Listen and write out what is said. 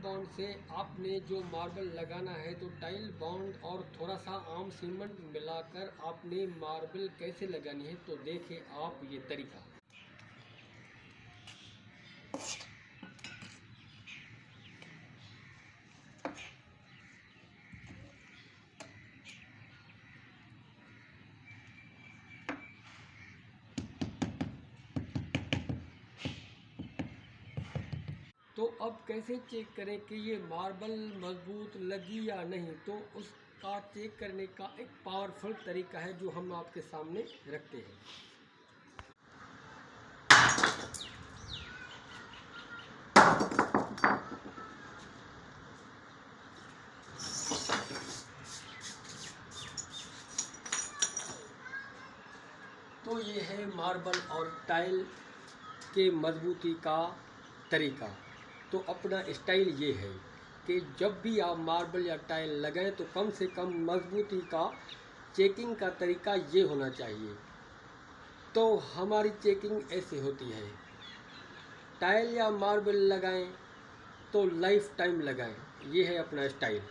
Bond से आपने जो मार्बल लगाना है तो टाइल बॉन्ड और थोड़ा सा आम सीमेंट मिलाकर आपने मार्बल कैसे लगानी है तो देखें आप ये तरीका। तो अब कैसे चेक करें कि ये मार्बल मजबूत लगी या नहीं, तो उसका चेक करने का एक पावरफुल तरीका है जो हम आपके सामने रखते हैं। तो ये है मार्बल और टाइल के मजबूती का तरीका। तो अपना स्टाइल ये है कि जब भी आप मार्बल या टाइल लगाएं तो कम से कम मजबूती का चेकिंग का तरीका ये होना चाहिए। तो हमारी चेकिंग ऐसे होती है, टाइल या मार्बल लगाएं तो लाइफ टाइम लगाएं, ये है अपना स्टाइल।